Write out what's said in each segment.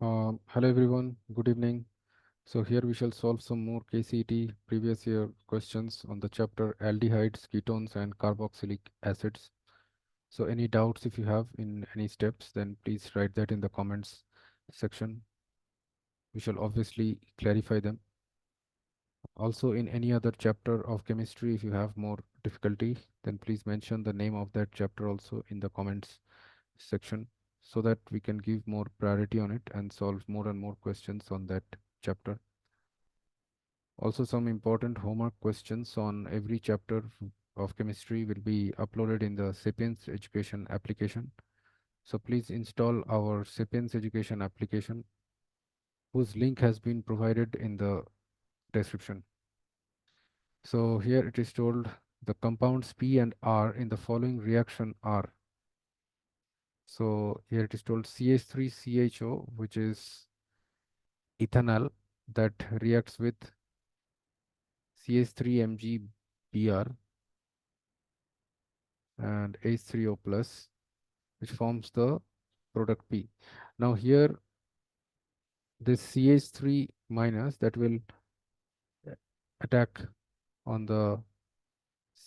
Hello everyone, good evening. So here we shall solve some more KCET previous year questions on the chapter Aldehydes, Ketones and Carboxylic acids. So any doubts if you have in any steps, then please write that in the comments section. We shall obviously clarify them. Also in any other chapter of chemistry, if you have more difficulty, then please mention the name of that chapter also in the comments section so that we can give more priority on it and solve more and more questions on that chapter. Also, some important homework questions on every chapter of chemistry will be uploaded in the Sapience Education application. So please install our Sapience Education application, whose link has been provided in the description. So here it is told the compounds P and R in the following reaction are. So here it is told CH3CHO, which is ethanol, that reacts with CH3MgBr and H3O plus, which forms the product P. Now here this CH3 minus that will attack on the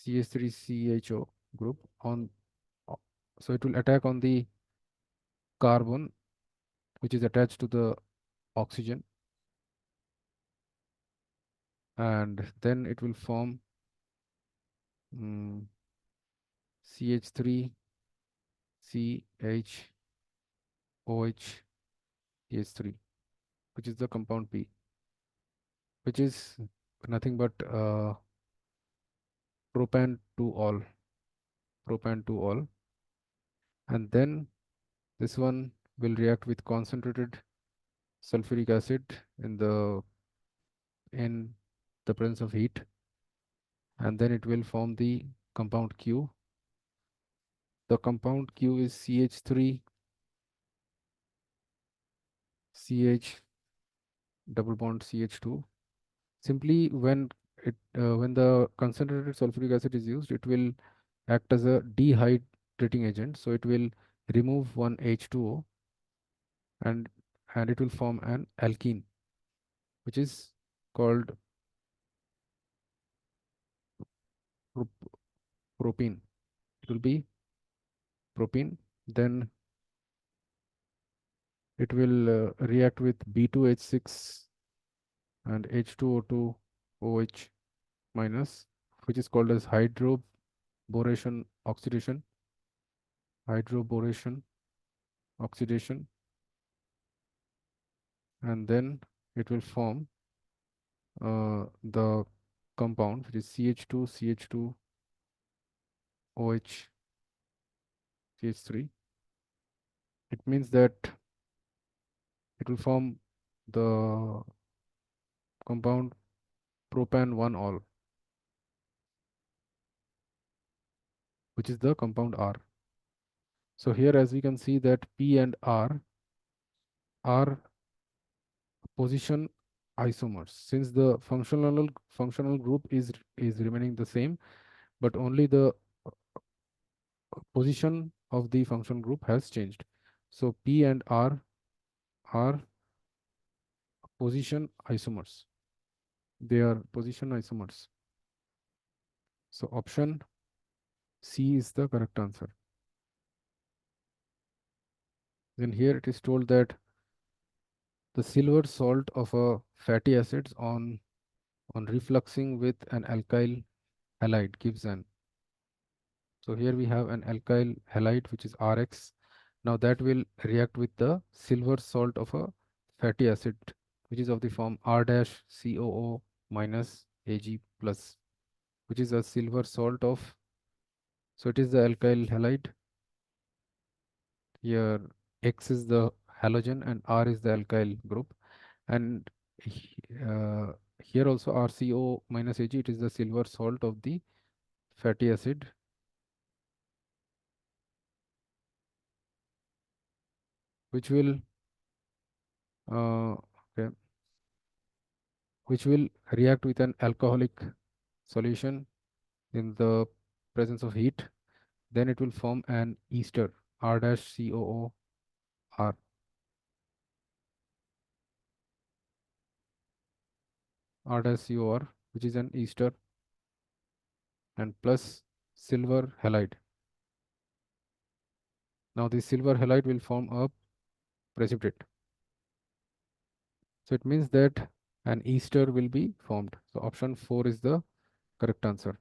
CH3CHO group on, so it will attack on the carbon which is attached to the oxygen, and then it will form CH3 CHOH CH3, which is the compound P, which is nothing but propane to all, propane to all, and then this one will react with concentrated sulfuric acid in the presence of heat, and then it will form the compound Q. The compound Q is CH3 CH double bond CH2. Simply when the concentrated sulfuric acid is used, it will act as a dehydrating agent. So it will remove one H2O, and it will form an alkene, which is called propene. It will be propene. Then it will react with B2H6 and H2O2 OH minus, which is called as hydroboration oxidation. Hydroboration oxidation, and then it will form the compound which is CH2 CH2 OH CH3. It means that it will form the compound propan 1 all, which is the compound R. So here as we can see that P and R are position isomers, since the functional group is remaining the same, but only the position of the function group has changed. So P and R are position isomers. They are position isomers. So option C is the correct answer. Then here it is told that the silver salt of a fatty acids on refluxing with an alkyl halide gives an. So here we have an alkyl halide which is RX. Now that will react with the silver salt of a fatty acid, which is of the form R dash COO minus Ag plus, which is a silver salt of, so it is the alkyl halide. Here X is the halogen and R is the alkyl group, and uh, here also RCO minus Ag, it is the silver salt of the fatty acid, which will okay, which will react with an alcoholic solution in the presence of heat. Then it will form an ester R dash COO R. R dash COR, which is an ester, and plus silver halide. Now this silver halide will form a precipitate. So it means that an ester will be formed. So option 4 is the correct answer.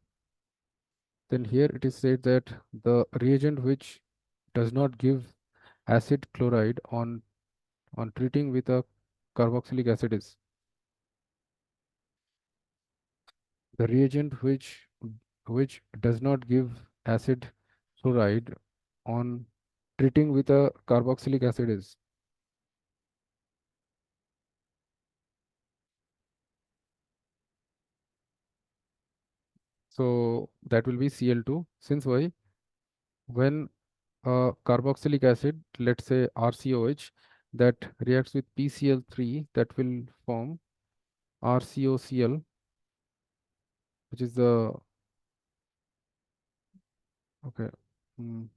Then here it is said that the reagent which does not give acid chloride on treating with a carboxylic acid is the reagent which does not give acid chloride on treating with a carboxylic acid is. So that will be Cl2. Since why? When carboxylic acid, let's say RCOH, that reacts with PCl3, that will form RCOCl, which is the okay. mm,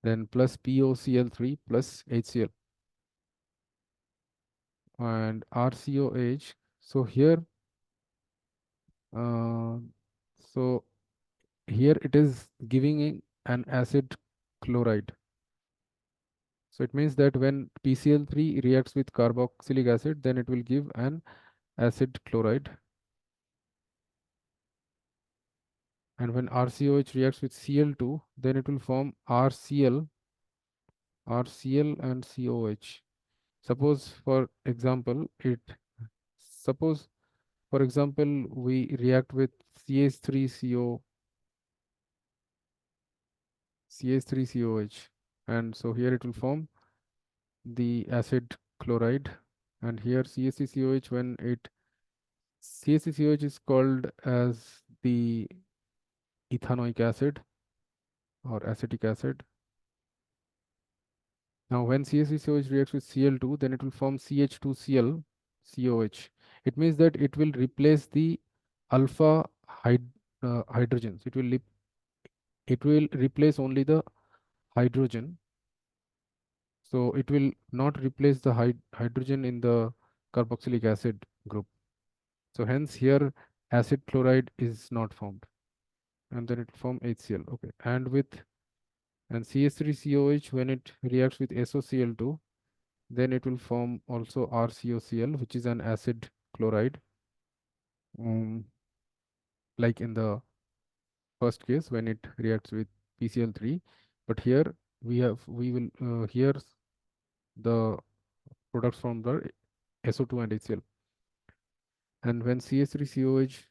then plus POCl3 plus HCl and RCOH. So here, uh, so here it is giving an acid chloride. So it means that when PCl3 reacts with carboxylic acid, then it will give an acid chloride. And when RCOH reacts with Cl2, then it will form RCl and COH. Suppose for example, suppose for example we react with CH3COH, and so here it will form the acid chloride, and here CaCOH, when it CaCOH is called as the ethanoic acid or acetic acid. Now when CaCOH reacts with Cl2, then it will form CH2Cl COH. It means that it will replace the alpha hydrogens. It will replace only the hydrogen. So it will not replace the hydrogen in the carboxylic acid group. So hence here acid chloride is not formed, and then it will form HCl. Okay, and CH3COH, when it reacts with SOCl2, then it will form also RCOCl, which is an acid chloride, um, like in the first case when it reacts with PCl3. But here we will here the products from the SO2 and HCl. And when CH3COH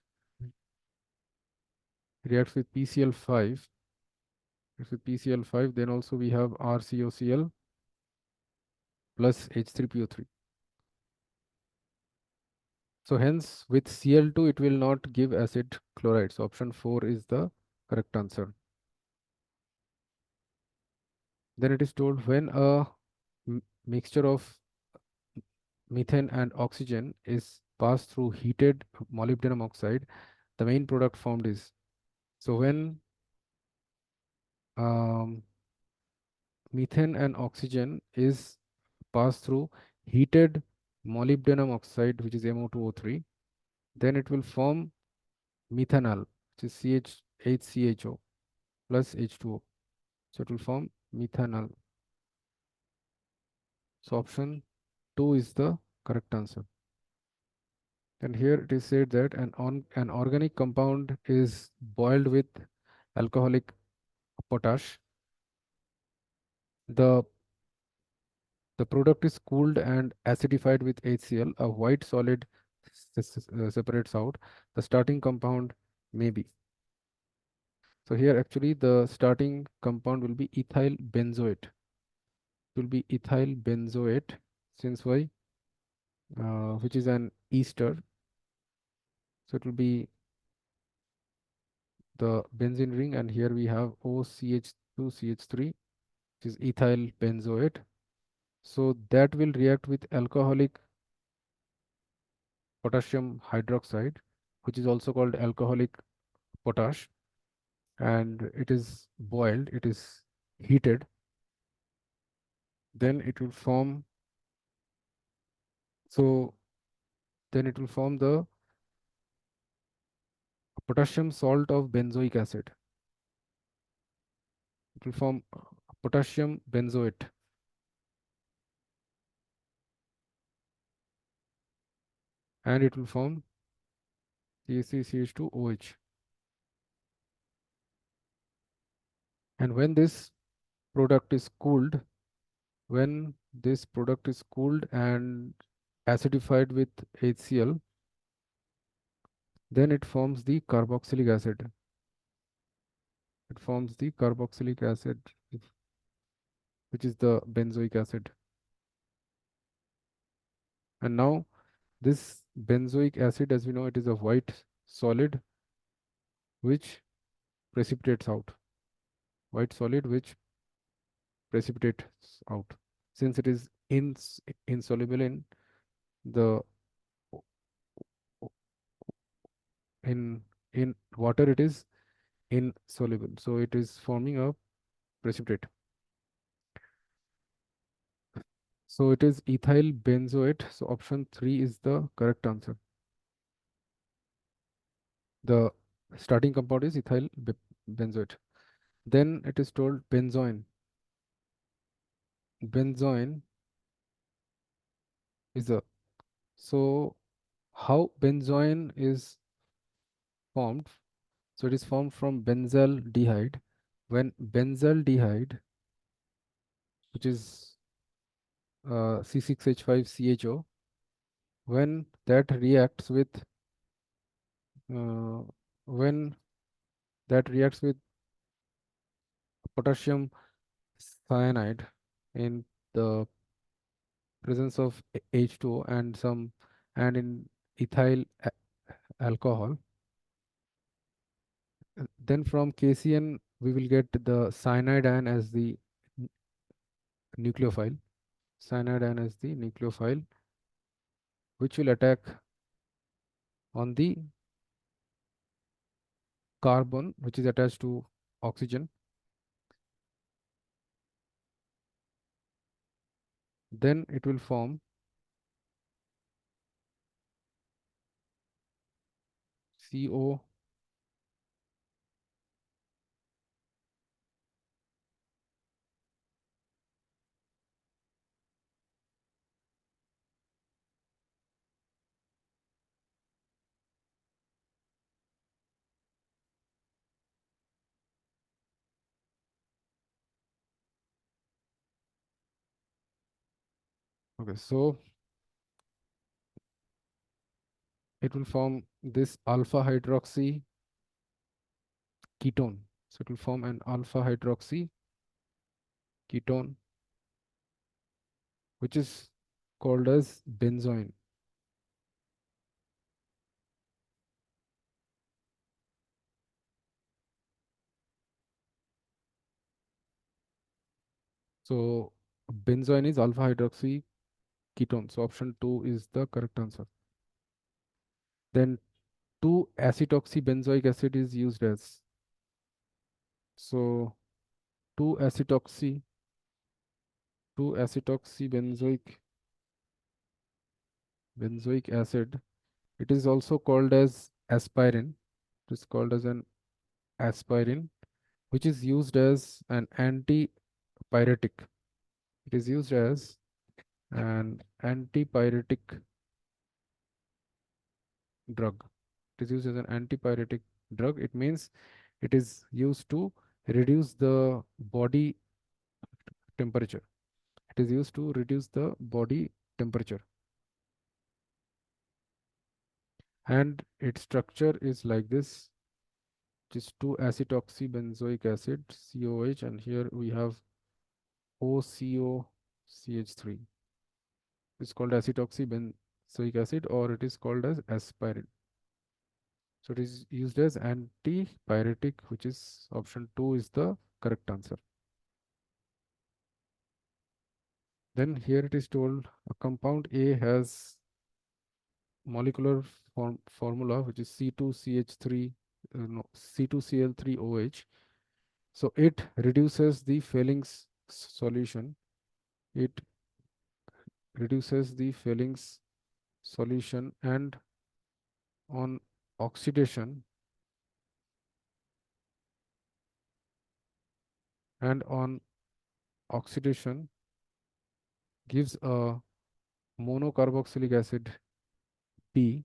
reacts with PCl5, then also we have RCOCl plus H3PO3. So hence with Cl2 it will not give acid chloride. So option 4 is the correct answer. Then it is told when a mixture of methane and oxygen is passed through heated molybdenum oxide, the main product formed is. So when um, methane and oxygen is passed through heated molybdenum oxide, which is MO2O3, then it will form methanol, which is HCHO plus H2O. So it will form methanol. So option 2 is the correct answer. And here it is said that an organic compound is boiled with alcoholic potash. The the product is cooled and acidified with HCl. A white solid separates out. The starting compound may be. So here actually the starting compound will be ethyl benzoate. It will be ethyl benzoate, since why? Which is an ester. So it will be the benzene ring, and here we have OCH2CH3, which is ethyl benzoate. So that will react with alcoholic potassium hydroxide, which is also called alcoholic potash, and it is boiled. It is heated, then it will form, so then it will form the potassium salt of benzoic acid. It will form potassium benzoate, and it will form CaCH2OH. And when this product is cooled and acidified with HCl, then it forms the carboxylic acid. It forms the carboxylic acid, which is the benzoic acid. And now this benzoic acid, as we know, it is a white solid which precipitates out. White solid which precipitates out. Since it is insoluble in the in in water, it is insoluble. So it is forming a precipitate. So it is ethyl benzoate. So option 3 is the correct answer. The starting compound is ethyl benzoate. Then it is told benzoin. Benzoin is a, so how benzoin is formed? So it is formed from benzaldehyde. When benzaldehyde, which is C6H5CHO, when that reacts with uh, when that reacts with potassium cyanide in the presence of H2O and in ethyl alcohol, then from KCN we will get the cyanide ion as the n- nucleophile. Cyanide ion as the nucleophile, which will attack on the carbon which is attached to oxygen. Then it will form CO. Okay, so it will form this alpha hydroxy ketone. So it will form an alpha hydroxy ketone, which is called as benzoin. So benzoin is alpha hydroxy ketone. So option 2 is the correct answer. Then 2-acetoxybenzoic acid is used as. So 2-acetoxy 2-acetoxybenzoic acid, it is also called as aspirin. It is called as an aspirin, which is used as an antipyretic. It is used as an antipyretic drug. It is used as an antipyretic drug. It means it is used to reduce the body temperature. It is used to reduce the body temperature. And its structure is like this, which is 2-acetoxybenzoic acid, COH, and here we have OCOCH3. It's called acetoxybenzoic acid, or it is called as aspirin. So it is used as antipyretic, which is option 2 is the correct answer. Then here it is told a compound A has molecular formula which is C2CH3 no, C2Cl3OH, So it reduces the Fehling solution. It reduces the Fehling solution, on oxidation and on oxidation gives a monocarboxylic acid B.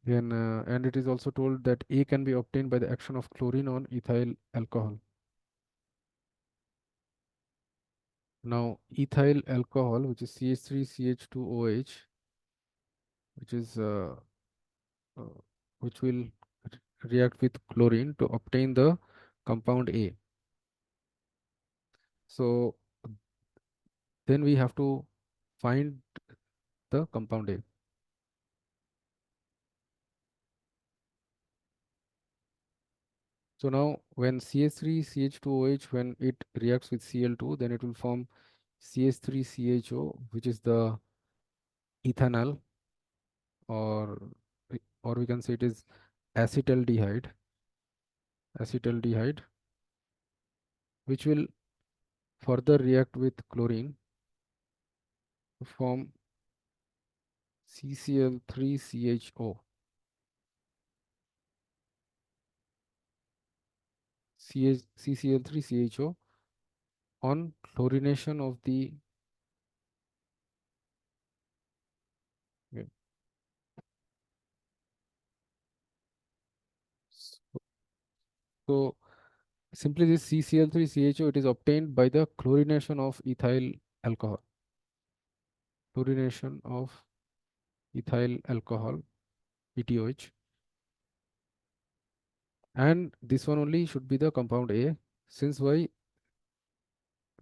Then and it is also told that A can be obtained by the action of chlorine on ethyl alcohol. Now ethyl alcohol, which is CH3CH2OH, which is uh, which will react with chlorine to obtain the compound A. So then we have to find the compound A. So now when CH3CH2OH, when it reacts with Cl2, then it will form CH3CHO, which is the ethanol, or or we can say it is acetaldehyde, acetaldehyde, which will further react with chlorine to form CCl3CHO. CCl3CHO on chlorination of the, yeah. So simply this CCl3CHO, it is obtained by the chlorination of ethyl alcohol. Chlorination of ethyl alcohol, ETOH. And this one only should be the compound A. Since why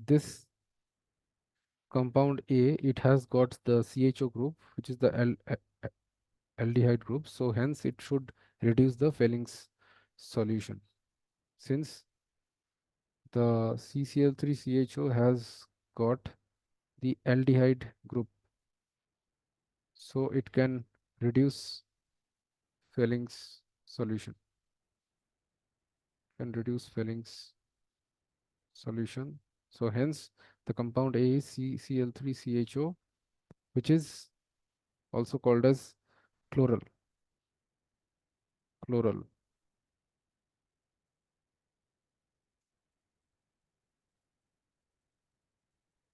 this compound A, it has got the CHO group, which is the aldehyde group. So hence it should reduce the Fehling's solution. Since the CCl3CHO has got the aldehyde group, so it can reduce Fehling's solution. Can reduce Fehling's solution. So hence the compound A is CCl3CHO, which is also called as chloral. Chloral.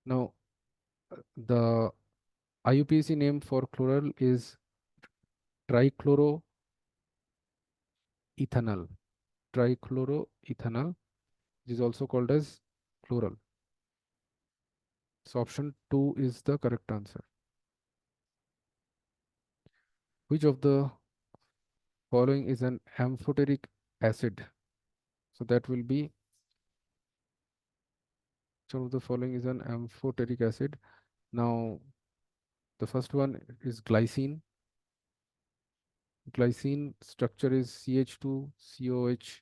Now the IUPAC name for chloral is trichloroethanol. Trichloroethanol is also called as chloral. So option 2 is the correct answer. Which of the following is an amphoteric acid? So that will be, which of the following is an amphoteric acid? Now the first one is glycine. Glycine structure is CH2COH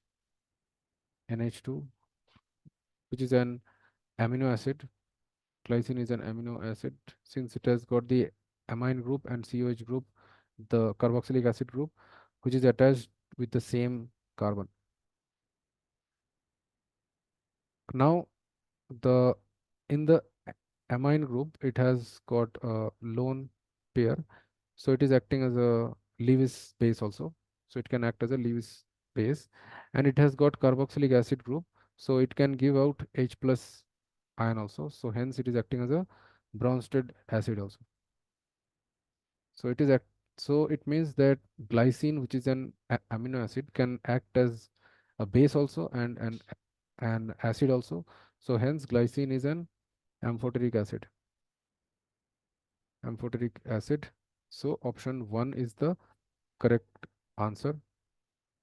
NH2, which is an amino acid. Glycine is an amino acid since it has got the amine group and COH group, the carboxylic acid group, which is attached with the same carbon. Now the in the amine group, it has got a lone pair, so it is acting as a Lewis base also. So it can act as a Lewis base, and it has got carboxylic acid group, so it can give out H plus ion also. So hence it is acting as a Bronsted acid also. So it is so it means that glycine, which is an amino acid, can act as a base also and an acid also. So hence glycine is an amphoteric acid. Amphoteric acid. So option 1 is the correct answer.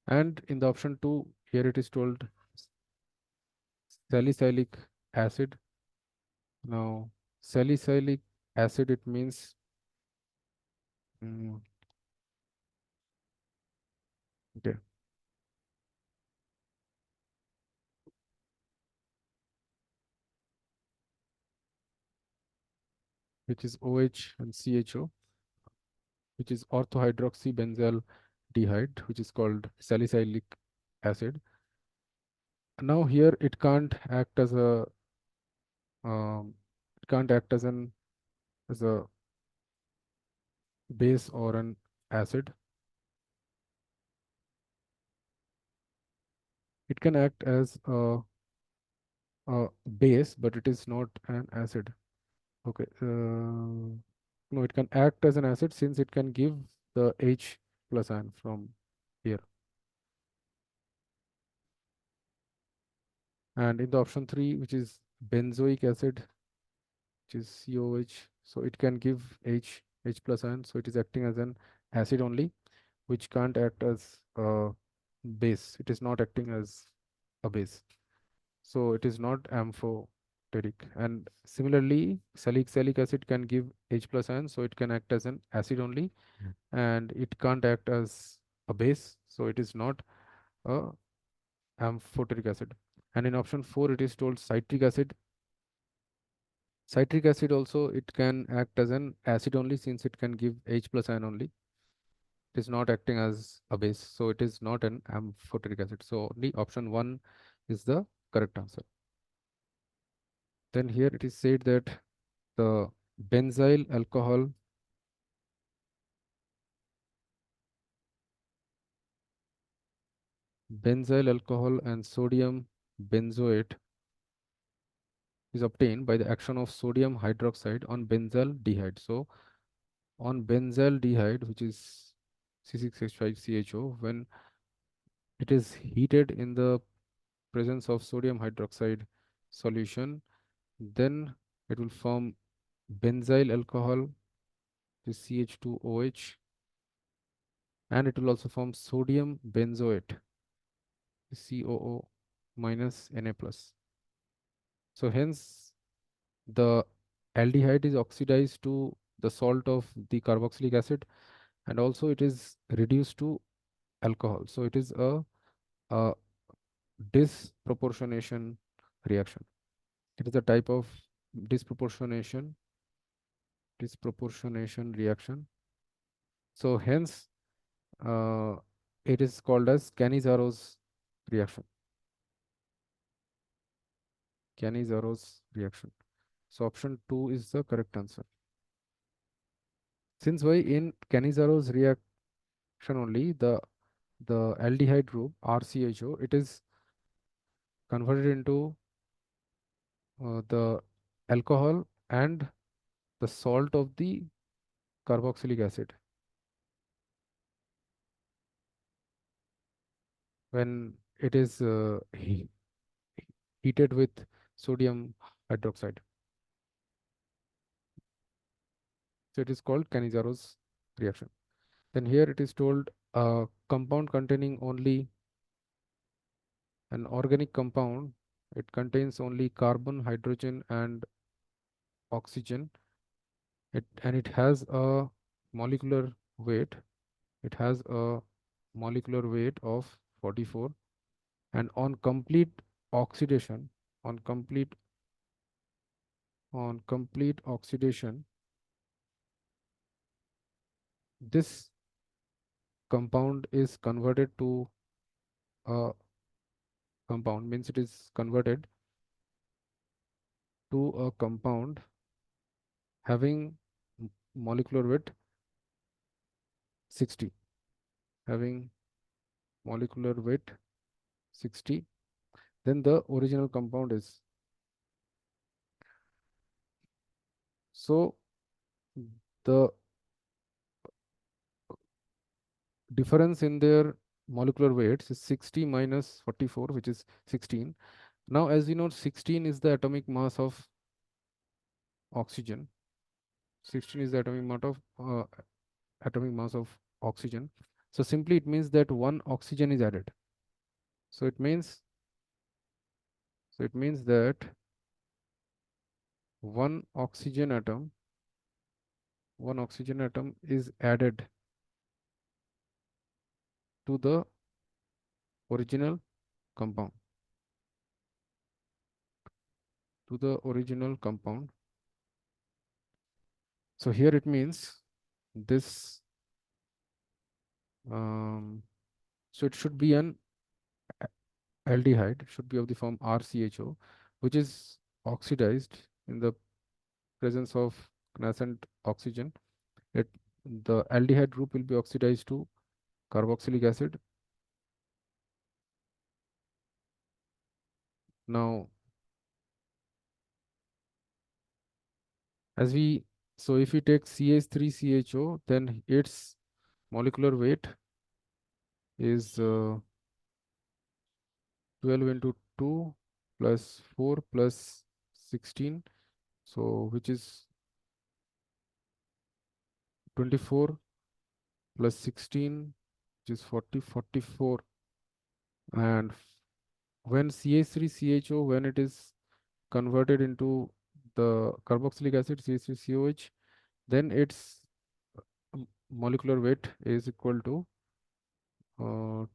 And in the option 2, here it is told salicylic acid. Now salicylic acid, it means mm, okay, which is OH and CHO, which is orthohydroxybenzyl dehyde, which is called salicylic acid. Now here it can't act as a it can't act as a base or an acid. It can act as a base, but it is not an acid. Okay. No, it can act as an acid since it can give the H plus ion from here. And in the option 3, which is benzoic acid, which is COH, so it can give H plus ion. So it is acting as an acid only, which can't act as a base. It is not acting as a base. So it is not amphoteric. And similarly, salicylic acid can give H plus ion, so it can act as an acid only, and it can't act as a base, so it is not a amphoteric acid. And in option 4, it is told citric acid. Citric acid also, it can act as an acid only since it can give H plus ion only. It is not acting as a base, so it is not an amphoteric acid. So only option 1 is the correct answer. Then here it is said that the benzyl alcohol and sodium benzoate is obtained by the action of sodium hydroxide on benzaldehyde. So on benzaldehyde, which is C6H5CHO, when it is heated in the presence of sodium hydroxide solution, then it will form benzyl alcohol, this CH2OH, and it will also form sodium benzoate, COO minus Na plus. So hence the aldehyde is oxidized to the salt of the carboxylic acid, and also it is reduced to alcohol. So it is a disproportionation reaction. It is a type of disproportionation reaction. So hence uh, it is called as Cannizaro's reaction. Cannizaro's reaction. So option 2 is the correct answer. Since why in Cannizaro's reaction only the aldehyde group RCHO, it is converted into the alcohol and the salt of the carboxylic acid when it is heated with sodium hydroxide. So it is called Cannizaro's reaction. Then here it is told a compound containing only an organic compound. It contains only carbon, hydrogen, and oxygen. It has a molecular weight. It has a molecular weight of 44, and on complete oxidation, on complete oxidation, this compound is converted to a compound, means it is converted to a compound having molecular weight 60, having molecular weight 60, then the original compound is. So the difference in their molecular weights is 60 minus 44, which is 16. Now as you know, 16 is the atomic mass of oxygen. 16 is the atomic mass of oxygen. So simply it means that one oxygen is added. So it means that one oxygen atom is added to the original compound. So here it means this. So it should be an aldehyde should be of the form RCHO, which is oxidized in the presence of nascent oxygen. It the aldehyde group will be oxidized to carboxylic acid. Now, as we so if we take CH3CHO, then its molecular weight is 12 into 2 plus 4 plus 16, so which is 24 plus 16, which is 44. And when CH3CHO, when it is converted into the carboxylic acid CH3COH, then its molecular weight is equal to 12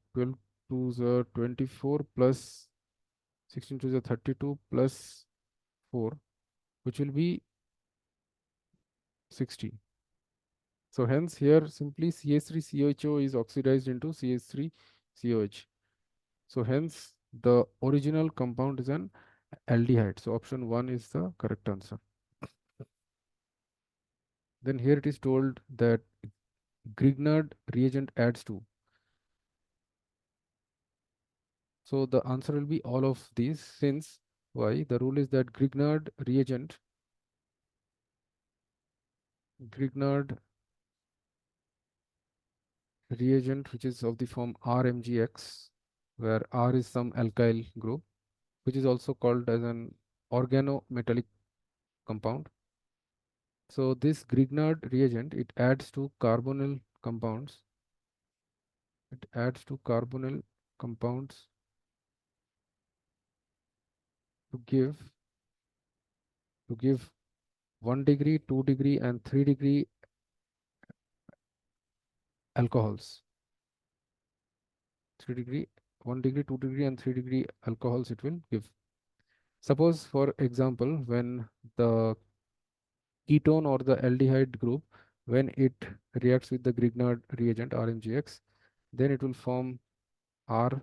to the 24 plus 16 to the 32 plus 4, which will be 60. So hence here simply CH3CHO is oxidized into CH3COH. So hence the original compound is an aldehyde. So option 1 is the correct answer. Then here it is told that Grignard reagent adds to. So the answer will be all of these, since why? The rule is that Grignard reagent which is of the form RMGX, where R is some alkyl group, which is also called as an organometallic compound. So this Grignard reagent, it adds to carbonyl compounds. It adds to carbonyl compounds to give 1 degree, 2 degree, and 3 degree alcohols. 3 degree, 1 degree, 2 degree, and 3 degree alcohols it will give. Suppose, for example, when the ketone or the aldehyde group, when it reacts with the Grignard reagent RMGX, then it will form R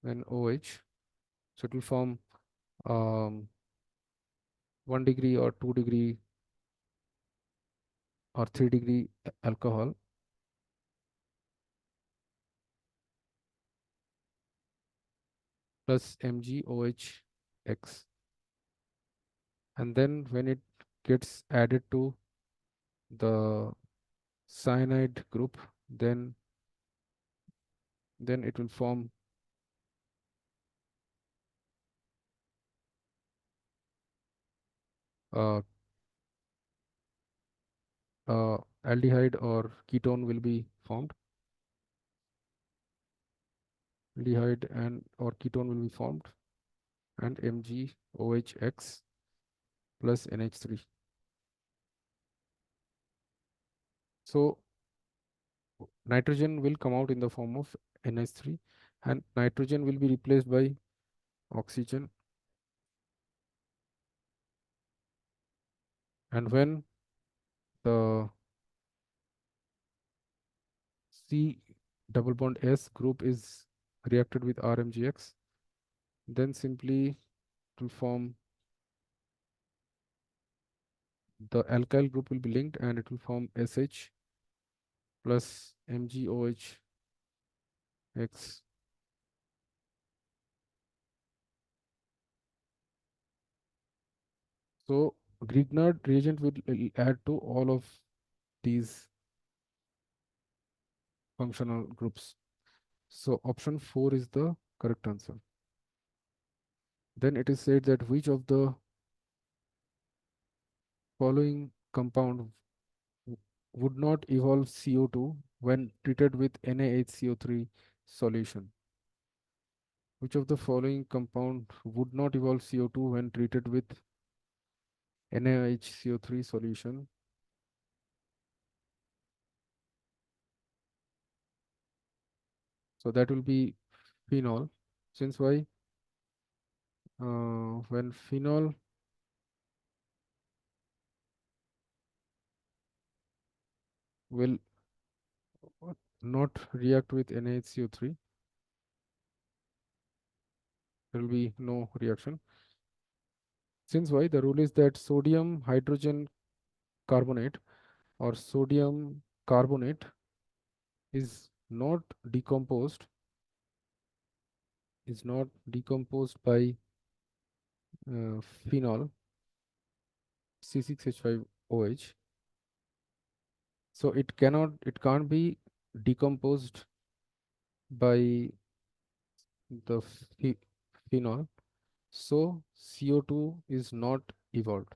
and OH. So it will form 1 degree or 2 degree or 3 degree alcohol, plus MgOH(X). And then when it gets added to the cyanide group, then it will form uh, aldehyde or ketone will be formed. Aldehyde and or ketone will be formed, and MgOH(X) plus NH3. So nitrogen will come out in the form of NH3, and nitrogen will be replaced by oxygen. And when the C double bond S group is reacted with RMGX, then simply it will form the alkyl group will be linked, and it will form SH plus MgOH(X). So Grignard reagent will add to all of these functional groups. So option 4 is the correct answer. Then it is said that which of the following compound would not evolve CO2 when treated with NaHCO3 solution. Which of the following compound would not evolve CO2 when treated with NaHCO3 solution? So that will be phenol. Since why? When phenol will not react with NaHCO3, there will be no reaction. Since why? The rule is that sodium hydrogen carbonate or sodium carbonate is not decomposed by phenol C6H5OH. So it can't be decomposed by the phenol. So CO2 is not evolved.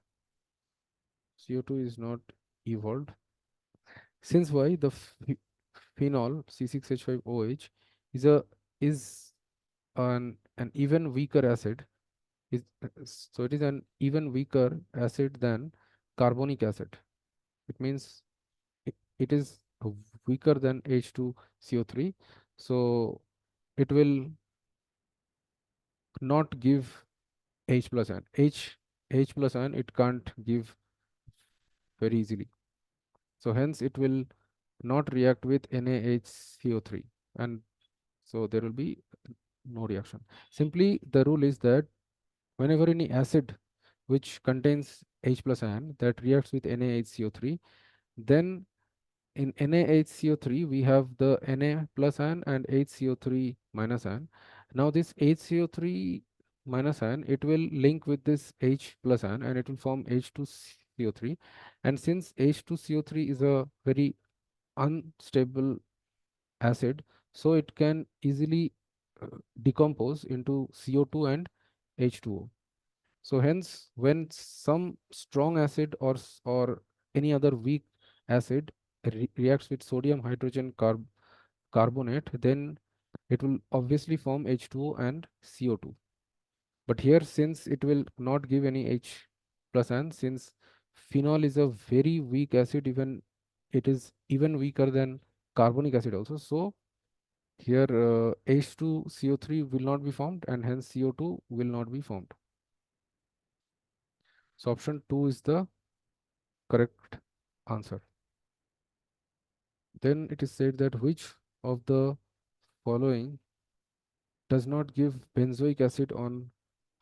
CO2 is not evolved. Since why? The phenol C6H5OH is a is an even weaker acid. So it is an even weaker acid than carbonic acid. It means it is weaker than H2CO3. So it will not give H plus ion. H plus ion it can't give very easily. So hence it will not react with NaHCO3, and so there will be no reaction. Simply the rule is that whenever any acid which contains H plus ion that reacts with NaHCO3, then in NaHCO3 we have the Na plus ion and HCO3 minus ion. Now this HCO3 minus ion, it will link with this H plus ion and it will form H2CO3. And since H2CO3 is a very unstable acid, so it can easily decompose into CO2 and H2O. So hence, when some strong acid or any other weak acid reacts with sodium hydrogen carbonate, then it will obviously form H2O and CO2. But here, since it will not give any H plus ion, since phenol is a very weak acid, even it is even weaker than carbonic acid also. So here H2CO3 will not be formed and hence CO2 will not be formed. So option 2 is the correct answer. Then it is said that which of the following does not give benzoic acid on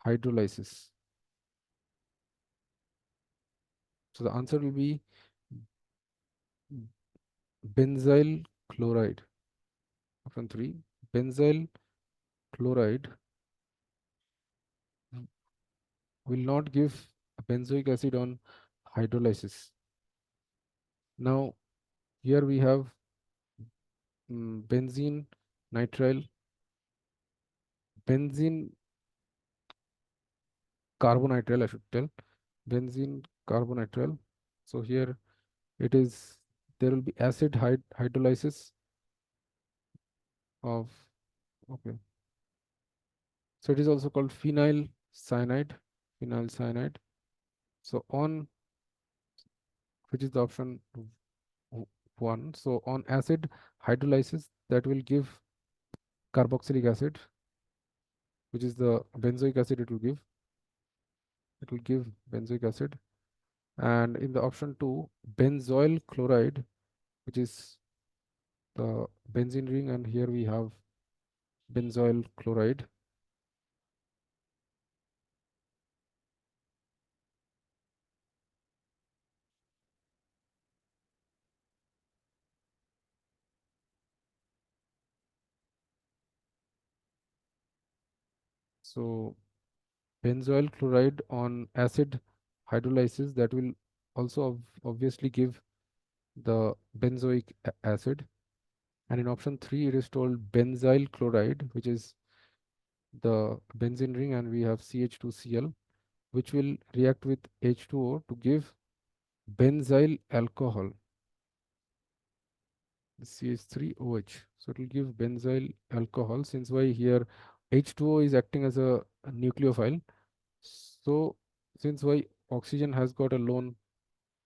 hydrolysis? So the answer will be benzyl chloride. Option 3, benzyl chloride will not give benzoic acid on hydrolysis. Now here we have benzene nitrile, benzene carbonitrile, I should tell, benzene carbonitrile. So here it is, there will be acid hydrolysis of, okay. So it is also called phenyl cyanide, phenyl cyanide. So on, which is the option 1. So on acid hydrolysis, that will give carboxylic acid, which is the benzoic acid it will give. It will give benzoic acid. And in the option 2, benzoyl chloride, which is the benzene ring, and here we have benzoyl chloride. So benzoyl chloride on acid hydrolysis, that will also obviously give the benzoic acid. And in option 3 it is told benzyl chloride, which is the benzene ring, and we have CH2Cl, which will react with H2O to give benzyl alcohol, CH3OH. So it will give benzyl alcohol. Since why here H2O is acting as a nucleophile. So since why oxygen has got a two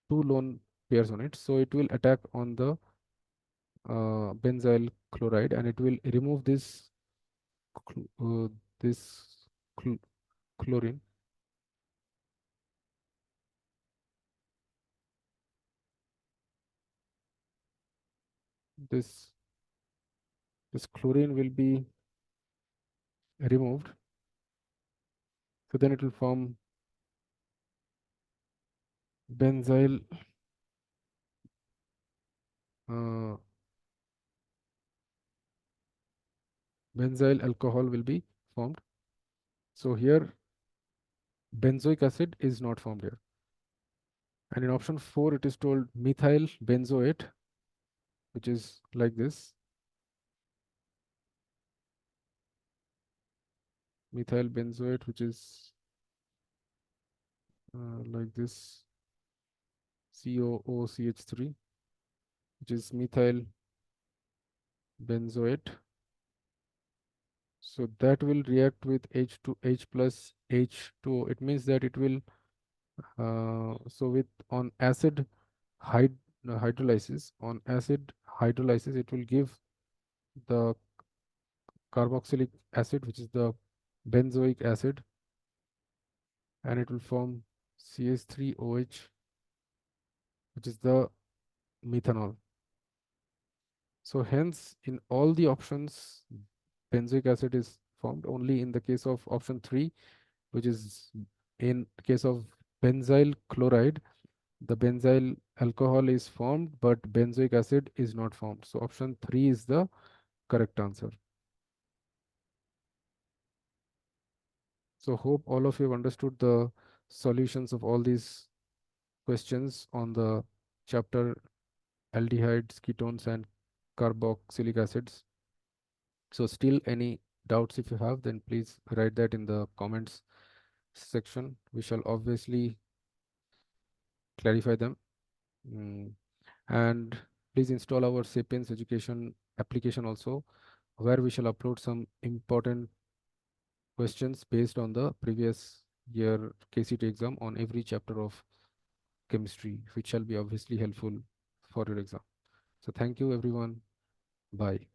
lone pairs on it, so it will attack on the benzyl chloride and it will remove uh, this chl chlorine. This this chlorine will be removed. So then it will form benzyl uh, benzyl alcohol will be formed. So here benzoic acid is not formed here. And in option 4 it is told methyl benzoate, which is like this. Methyl benzoate, which is like this, COOCH3, which is methyl benzoate. So that will react with H2H plus H2O. It means that it will so with on acid hyd hydrolysis, it will give the carboxylic acid, which is the benzoic acid, and it will form CH3OH, which is the methanol. So hence in all the options benzoic acid is formed. Only in the case of option 3, which is in case of benzyl chloride, the benzyl alcohol is formed but benzoic acid is not formed. So option 3 is the correct answer. So hope all of you have understood the solutions of all these questions on the chapter aldehydes, ketones and carboxylic acids. So still any doubts if you have, then please write that in the comments section. We shall obviously clarify them. And please install our Sapience education application also, where we shall upload some important questions based on the previous year KCET exam on every chapter of chemistry, which shall be obviously helpful for your exam. So thank you everyone. Bye.